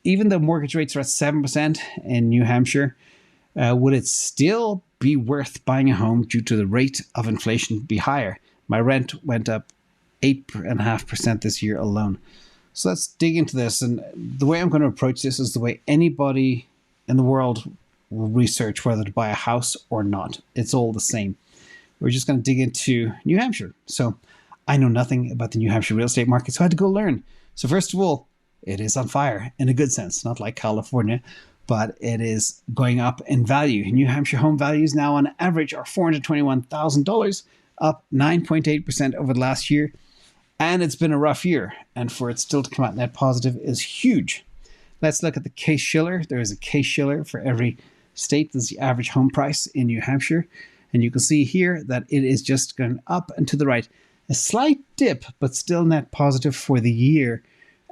even though mortgage rates are at 7% in New Hampshire, would it still be worth buying a home due to the rate of inflation be higher? My rent went up 8.5% this year alone. So let's dig into this. And the way I'm going to approach this is the way anybody in the world will research whether to buy a house or not. It's all the same. We're just going to dig into New Hampshire. So I know nothing about the New Hampshire real estate market, so I had to go learn. So first of all, it is on fire in a good sense, not like California, but it is going up in value. New Hampshire home values now on average are $421,000, up 9.8% over the last year. And it's been a rough year. And for it still to come out net positive is huge. Let's look at the Case-Shiller. There is a Case-Shiller for every state. That's the average home price in New Hampshire. And you can see here that it is just going up and to the right. A slight dip, but still net positive for the year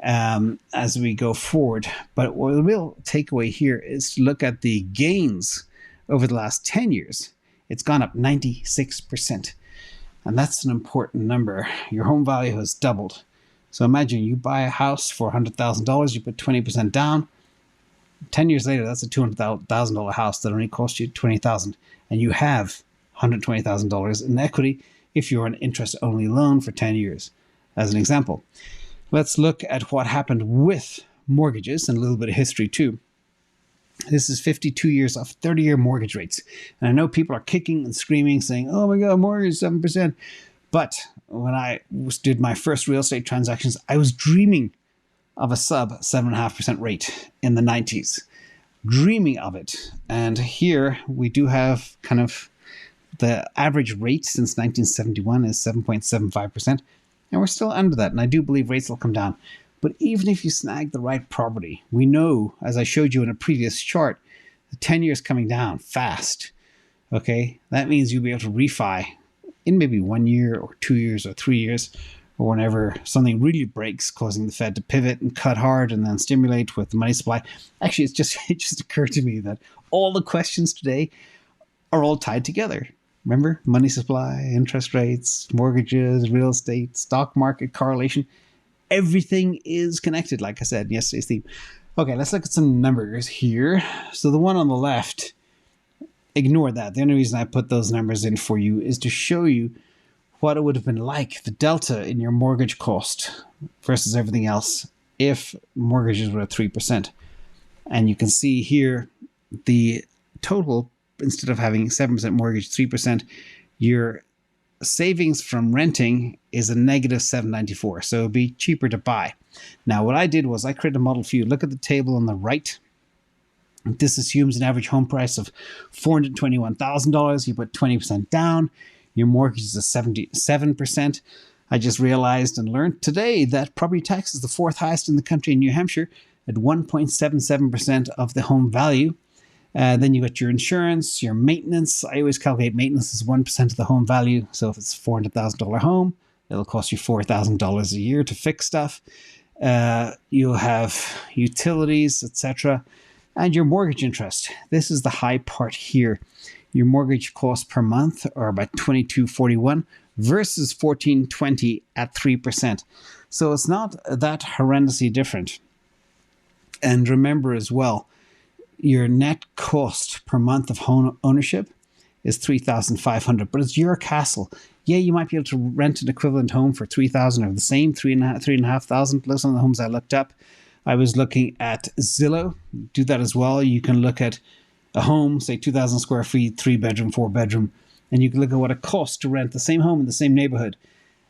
as we go forward. But what the real takeaway here is to look at the gains over the last 10 years. It's gone up 96%. And that's an important number. Your home value has doubled. So imagine you buy a house for $100,000, you put 20% down. 10 years later, that's a $200,000 house that only cost you $20,000. And you have $120,000 in equity if you're an interest-only loan for 10 years. As an example, let's look at what happened with mortgages and a little bit of history too. This is 52 years of 30-year mortgage rates. And I know people are kicking and screaming, saying, oh my God, mortgage 7%. But when I did my first real estate transactions, I was dreaming of a sub 7.5% rate in the 90s. Dreaming of it. And here we do have kind of the average rate since 1971 is 7.75%. And we're still under that. And I do believe rates will come down. But even if you snag the right property, we know, as I showed you in a previous chart, the 10 years coming down fast. Okay, that means you'll be able to refi in maybe 1 year or 2 years or 3 years, or whenever something really breaks, causing the Fed to pivot and cut hard and then stimulate with the money supply. Actually, it just occurred to me that all the questions today are all tied together. Remember, money supply, interest rates, mortgages, real estate, stock market, correlation. Everything is connected, like I said in yesterday's theme. Okay, let's look at some numbers here. So the one on the left, ignore that. The only reason I put those numbers in for you is to show you what it would have been like, the delta in your mortgage cost versus everything else if mortgages were at 3%. And you can see here the total, instead of having 7% mortgage, 3%, your savings from renting is a negative 794. So it'd be cheaper to buy. Now, what I did was I created a model for you. Look at the table on the right. This assumes an average home price of $421,000. You put 20% down. Your mortgage is a 77%. I just realized and learned today that property tax is the fourth highest in the country in New Hampshire at 1.77% of the home value. Then you got your insurance, your maintenance. I always calculate maintenance as 1% of the home value. So if it's a $400,000 home, it'll cost you $4,000 a year to fix stuff. You'll have utilities, etc., and your mortgage interest. This is the high part here. Your mortgage costs per month are about $22.41 versus $14.20 at 3%. So it's not that horrendously different. And remember as well, your net cost per month of home ownership is $3,500, but it's your castle. Yeah, you might be able to rent an equivalent home for $3,000 or the same, $3,500. Those are the homes I looked up. I was looking at Zillow. Do that as well. You can look at a home, say 2,000 square feet, 3-bedroom, 4-bedroom, and you can look at what it costs to rent the same home in the same neighborhood.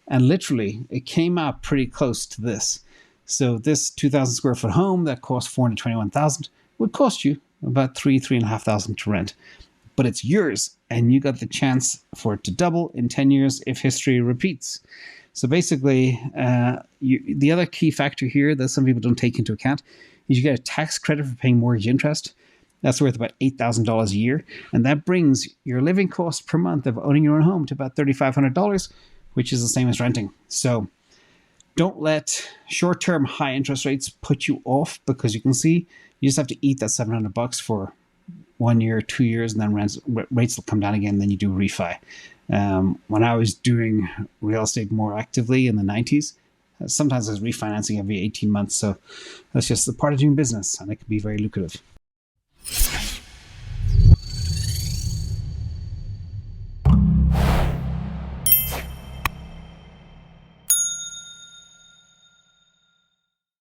And literally, it came out pretty close to this. So this 2,000 square foot home that costs $421,000 would cost you about $3,500 to rent. But it's yours, and you got the chance for it to double in 10 years if history repeats. So basically, the other key factor here that some people don't take into account is you get a tax credit for paying mortgage interest. That's worth about $8,000 a year. And that brings your living cost per month of owning your own home to about $3,500, which is the same as renting. So don't let short-term high interest rates put you off, because you can see you just have to eat that $700 for 1 year, 2 years, and then rates will come down again. Then you do refi. When I was doing real estate more actively in the 90s, Sometimes there's refinancing every 18 months. So that's just the part of doing business, and it can be very lucrative.